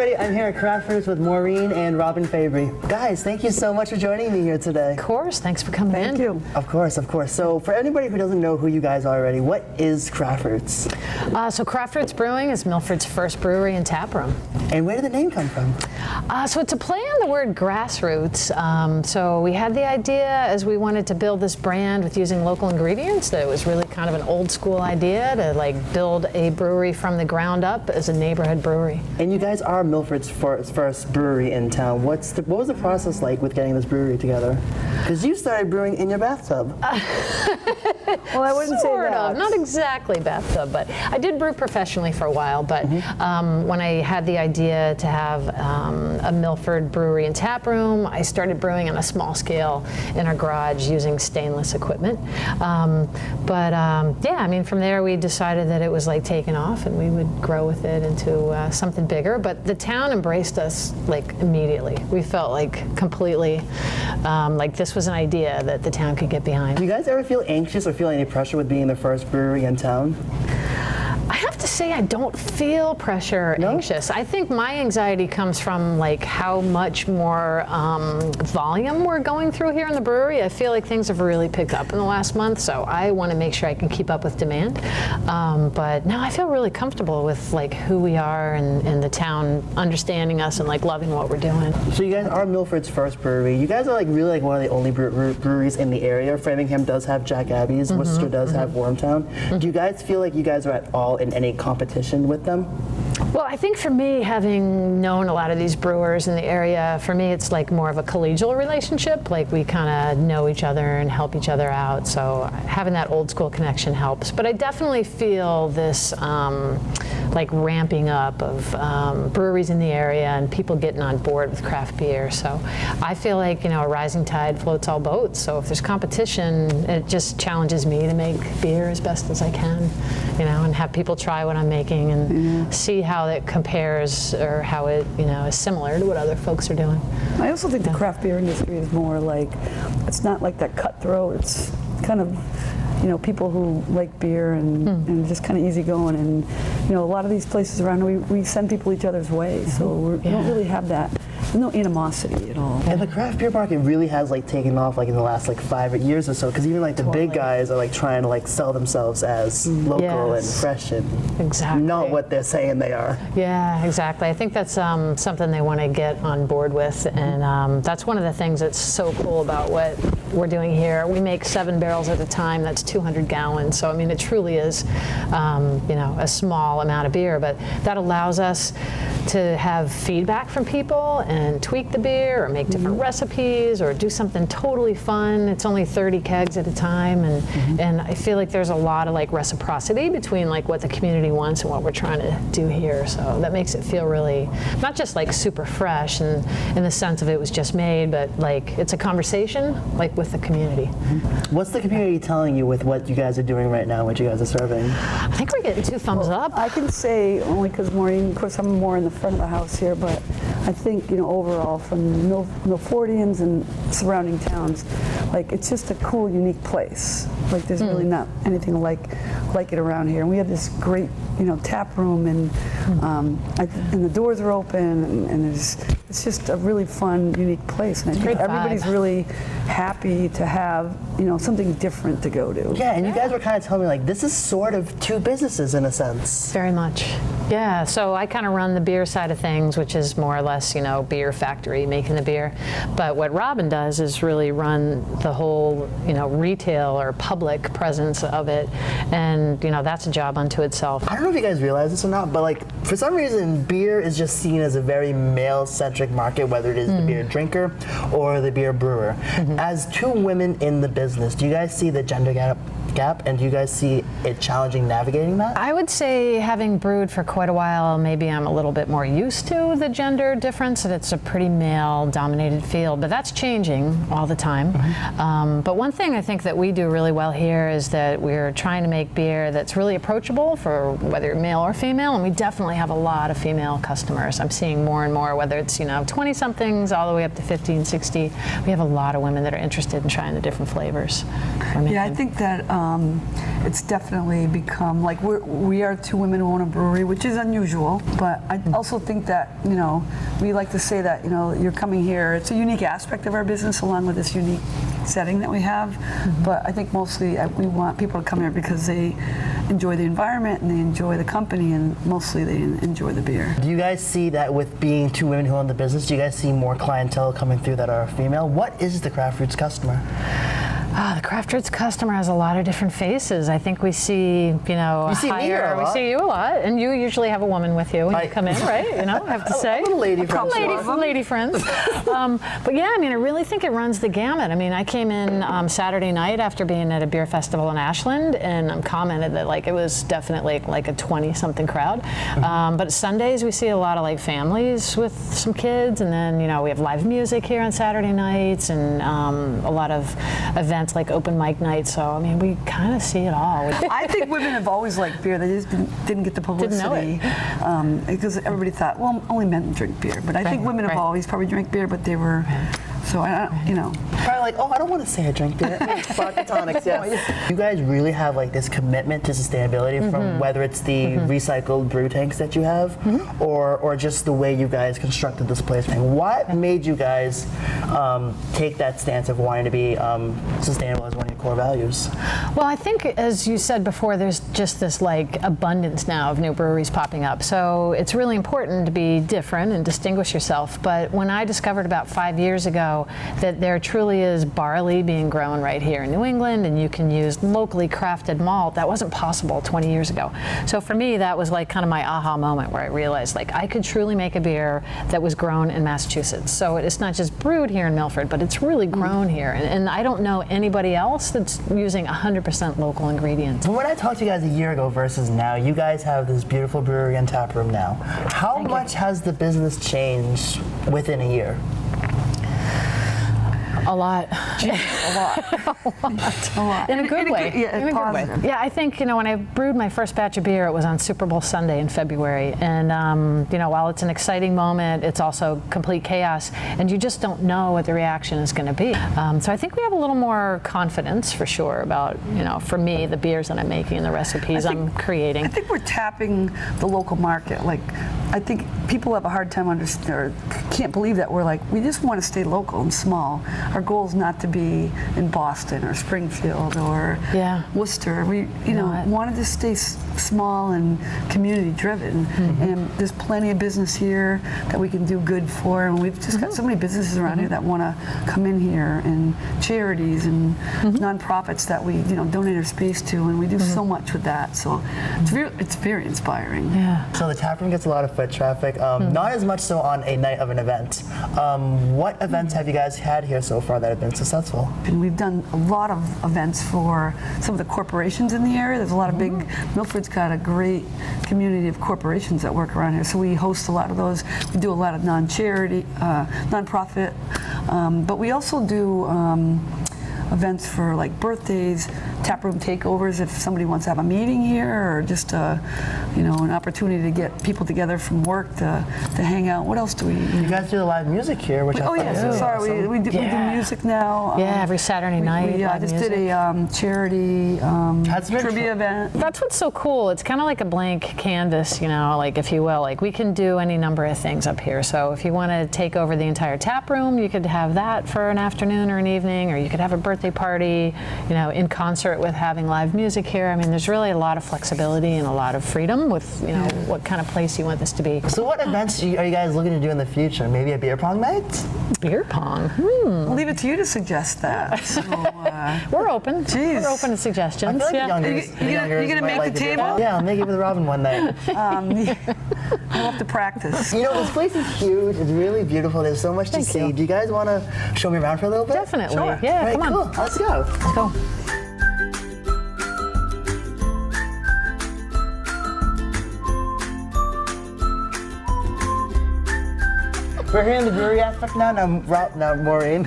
everybody, I'm here at CraftRoots with Maureen and Robin Fabry. Guys, thank you so much for joining me here today. Of course, thanks for coming in. Thank you. Of course, of course. So for anybody who doesn't know who you guys are already, what is CraftRoots? So CraftRoots Brewing is Milford's first brewery and tap room. And where did the name come from? So it's a play on the word grassroots. So we had the idea as we wanted to build this brand with using local ingredients that it was really kind of an old school idea to like build a brewery from the ground up as a neighborhood brewery. And you guys are Milford's first brewery in town. What was the process like with getting this brewery together? Because you started brewing in your bathtub. Well, I wouldn't say Sort that. of, not exactly bathtub, but I did brew professionally for a while. But when I had the idea to have a Milford brewery and tap room, I started brewing on a small scale in our garage using stainless equipment. Yeah, I mean, from there we decided that it was like taking off, and we would grow with it into something bigger. But the town embraced us like immediately. We felt like completely like this was an idea that the town could get behind. Do you guys ever feel anxious or feel any pressure with being the first brewery in town? I have to say I don't feel pressure or anxious. I think my anxiety comes from like how much more volume we're going through here in the brewery. I feel like things have really picked up in the last month, so I want to make sure I can keep up with demand. But no, I feel really comfortable with like who we are and the town understanding us and like loving what we're doing. So you guys are Milford's first brewery. You guys are like really like one of the only breweries in the area. Framingham does have Jack Abbey's, Worcester does have Wormtown. Do you guys feel like you guys are at all in any competition with them? Well, I think for me, having known a lot of these brewers in the area, for me it's like more of a collegial relationship. Like we kind of know each other and help each other out. So having that old school connection helps. But I definitely feel this like ramping up of breweries in the area and people getting on board with craft beer. So I feel like, you know, a rising tide floats all boats. So if there's competition, it just challenges me to make beer as best as I can, you know, and have people try what I'm making and see how it compares or how it, you know, is similar to what other folks are doing. I also think the craft beer industry is more like, it's not like that cutthroat. It's kind of, you know, people who like beer and just kind of easygoing, and you know, a lot of these places around, we send people each other's way, so we don't really have that. There's no animosity at all. And the craft beer market really has like taken off like in the last like 5 years or so, because even like the big guys are like trying to like sell themselves as local and fresh and not what they're saying they are. Yeah, exactly. I think that's something they want to get on board with, and that's one of the things that's so cool about what we're doing here. We make 7 barrels at a time. That's 200 gallons. So I mean, it truly is, you know, a small amount of beer, but that allows us to have feedback from people and tweak the beer or make different recipes or do something totally fun. It's only 30 kegs at a time, and I feel like there's a lot of like reciprocity between like what the community wants and what we're trying to do here. So that makes it feel really not just like super fresh and in the sense of it was just made, but like it's a conversation like with the community. What's the community telling you with what you guys are doing right now, what you guys are serving? I think we're getting 2 thumbs up. I can say only because Maureen, of course, I'm more in the front of the house here, but I think, you know, overall from Milfordians and surrounding towns, like it's just a cool, unique place. Like there's really not anything like it around here. And we have this great, you know, tap room, and and the doors are open, and it's just a really fun, unique place. And I think everybody's really happy to have, you know, something different to go to. Yeah, and you guys were kind of telling me like this is sort of 2 businesses in a sense. Very much. Yeah, so I kind of run the beer side of things, which is more or less, you know, beer factory making the beer. But what Robin does is really run the whole, you know, retail or public presence of it. And, you know, that's a job unto itself. I don't know if you guys realize this or not, but like for some reason beer is just seen as a very male-centric market, whether it is the beer drinker or the beer brewer. As 2 women in the business, do you guys see the gender gap, and do you guys see it challenging navigating that? I would say, having brewed for quite a while, maybe I'm a little bit more used to the gender difference, and it's a pretty male-dominated field, but that's changing all the time. But one thing I think that we do really well here is that we're trying to make beer that's really approachable for whether you're male or female, and we definitely have a lot of female customers. I'm seeing more and more, whether it's, you know, 20-somethings all the way up to 50 and 60. We have a lot of women that are interested in trying the different flavors. Yeah, I think that it's definitely become like we are two women who own a brewery, which is unusual. But I also think that we like to say that you're coming here. It's a unique aspect of our business, along with this unique setting that we have. But I think mostly we want people to come here because they enjoy the environment and they enjoy the company, and mostly they enjoy the beer. Do you guys see that with being two women who own the business? Do you guys see more clientele coming through that are female? What is the CraftRoots customer? The CraftRoots customer has a lot of different faces. I think we see, You see me here a lot. we see you a lot, and you usually have a woman with you when you come in, right? I have to say. A little lady friends. Lady friends. But yeah, I really think it runs the gamut. I came in Saturday night after being at a beer festival in Ashland, and commented that it was definitely like a 20-something crowd. But Sundays we see a lot of families with some kids, and then we have live music here on Saturday nights, and a lot of events like open mic nights. So we kind of see it all. I think women have always liked beer. They just didn't get the publicity because everybody thought, well, only men drink beer. But I think women have always probably drank beer, but they were. So Probably like, I don't want to say I drink beer. Vodka tonics, yes. You guys really have this commitment to sustainability, from whether it's the recycled brew tanks that you have, or just the way you guys constructed this place. What made you guys take that stance of wanting to be sustainable as one of your core values? Well, I think, as you said before, there's just this abundance now of new breweries popping up. So it's really important to be different and distinguish yourself. But when I discovered about 5 years ago that there truly is barley being grown right here in New England, and you can use locally crafted malt, that wasn't possible 20 years ago. So for me, that was kind of my aha moment, where I realized I could truly make a beer that was grown in Massachusetts. So it's not just brewed here in Milford, but it's really grown here. And I don't know anybody else that's using 100% local ingredients. But when I talked to you guys a year ago versus now, you guys have this beautiful brewery and tap room now. How much has the business changed within a year? A lot. a lot. In a good way. In a good way. Yeah, I think, when I brewed my first batch of beer, it was on Super Bowl Sunday in February. And, while it's an exciting moment, it's also complete chaos. And you just don't know what the reaction is going to be. So I think we have a little more confidence, for sure, about, for me, the beers that I'm making and the recipes I'm creating. I think we're tapping the local market. I think people have a hard time understanding, or can't believe that we're we just want to stay local and small. Our goal is not to be in Boston or Springfield or Worcester. We, wanted to stay small and community driven. And there's plenty of business here that we can do good for. And we've just got so many businesses around here that want to come in here, and charities and nonprofits that we, donate our space to. And we do so much with that. So it's very inspiring. Yeah. So the tap room gets a lot of foot traffic, not as much so on a night of an event. What events have you guys had here so far that have been successful? And we've done a lot of events for some of the corporations in the area. There's a lot of big, Milford's got a great community of corporations that work around here, so we host a lot of those. We do a lot of non-charity, non-profit, but we also do events for birthdays, taproom takeovers if somebody wants to have a meeting here, or just an opportunity to get people together from work to hang out. What else do we? You guys do the live music here, which I thought was really awesome. We do music now. Every Saturday night. We just did a charity trivia event. That's what's so cool. It's kind of like a blank canvas, if you will. We can do any number of things up here. So if you want to take over the entire tap room, you could have that for an afternoon or an evening, or you could have a birthday party, in concert with having live music here. There's really a lot of flexibility and a lot of freedom with, what kind of place you want this to be. So what events are you guys looking to do in the future? Maybe a beer pong night? Beer pong? I'll leave it to you to suggest that. So, we're open. Geez. We're open to suggestions. I feel like You're going to make the table? Yeah, I'll make it with Robin one night. We'll have to practice. This place is huge. It's really beautiful. There's so much to see. you. Do you guys want to show me around for a little bit? Definitely. Sure. Yeah, Right, come on. cool. Let's go. Let's go. We're here in the brewery aspect now. Now Maureen.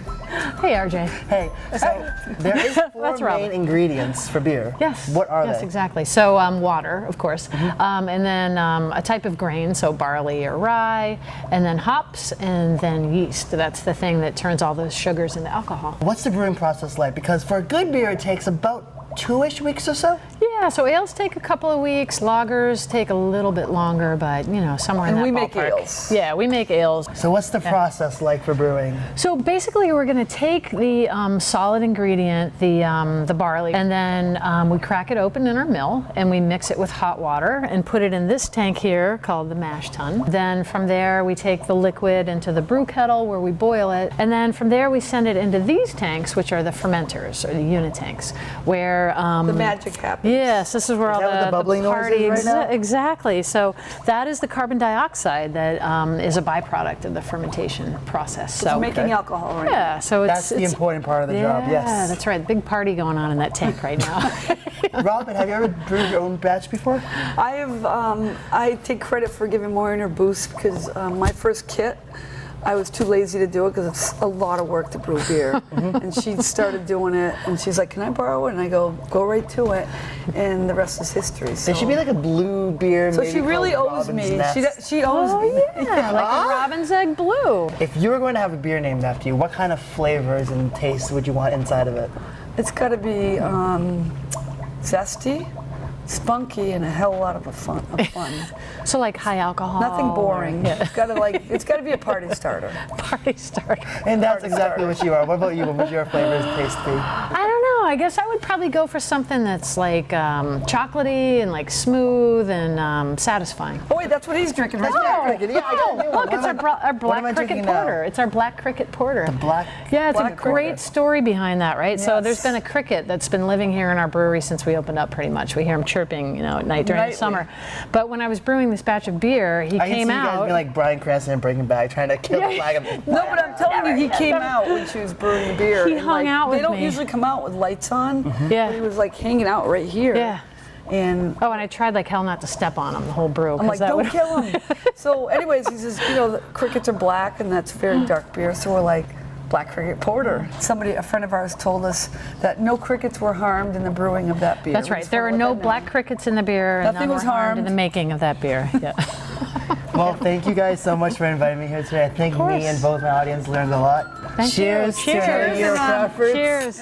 Hey, RJ. Hey, so there is four That's Robin. main ingredients for beer. Yes. What are Yes, they? exactly. So water, of course, and then a type of grain, so barley or rye, and then hops, and then yeast. That's the thing that turns all those sugars into alcohol. What's the brewing process like? Because for a good beer, it takes about 2-ish weeks or so? Yeah, so ales take a couple of weeks, lagers take a little bit longer, but somewhere in that ballpark. And we make ales. Yeah, we make ales. So what's the process like for brewing? So basically, we're going to take the solid ingredient, the barley, and then we crack it open in our mill, and we mix it with hot water and put it in this tank here called the mash tun. Then from there, we take the liquid into the brew kettle where we boil it, and then from there we send it into these tanks, which are the fermenters or the unitanks, where The magic happens. yes, this is where all that what the bubbling noise party is right now? exactly. So that is the carbon dioxide that is a byproduct of the fermentation process. So It's making alcohol right now. yeah, so That's the important part of the job, yeah, yes. that's right. Big party going on in that tank right now. Robin, have you ever brewed your own batch before? I take credit for giving Maureen her boost because my first kit, I was too lazy to do it because it's a lot of work to brew beer. And she started doing it, and she's like, "Can I borrow it?" And I go right to it, and the rest is history. So There should be like a blue beer. So maybe she really called owes Robin's me. Nest. She owes Oh me. yeah, like the Robin's Egg Blue. If you were going to have a beer named after you, what kind of flavors and tastes would you want inside of it? It's got to be zesty, spunky, and a hell of a lot of fun. So like high alcohol. Nothing boring. Yeah. It's got to be a party starter. Party starter. And that's exactly what you are. What about you? What would your flavors taste be? I don't know. I guess I would probably go for something that's like chocolatey and like smooth and satisfying. Oh wait, that's what he's drinking right Oh, now. yeah, I got a new one. Look, it's our What am black I cricket drinking now? porter. It's our black cricket porter. The black. Yeah, it's Black a great cricket. story behind that, right? So Yes. there's been a cricket that's been living here in our brewery since we opened up pretty much. We hear him chirping, at night during Nightly. the summer. But when I was brewing this batch of beer, he I can came see you guys out. being like Bryan Cranston and Breaking Bad, trying to kill the flag of No, but I'm telling you, he came out when she was brewing the beer. He and, hung out They with don't me. usually come out with lights on. Yeah. But he was like hanging out right here. Yeah. And Oh, and I tried like hell not to step on him the whole brew. I'm 'cause like, that don't would- kill him. So, anyways, he says, the crickets are black, and that's very dark beer. So we're like, black cricket porter. A friend of ours, told us that no crickets were harmed in the brewing of that beer. That's We right. just There wanna are let no that black know. crickets in the beer. And Nothing none was were harmed in harmed. the making of that beer. Yeah. Well, thank you guys so much for inviting me here today. I think me course. and both my audience learned a lot. Thank you. Cheers to Cheers. another year of CraftRoots. Cheers.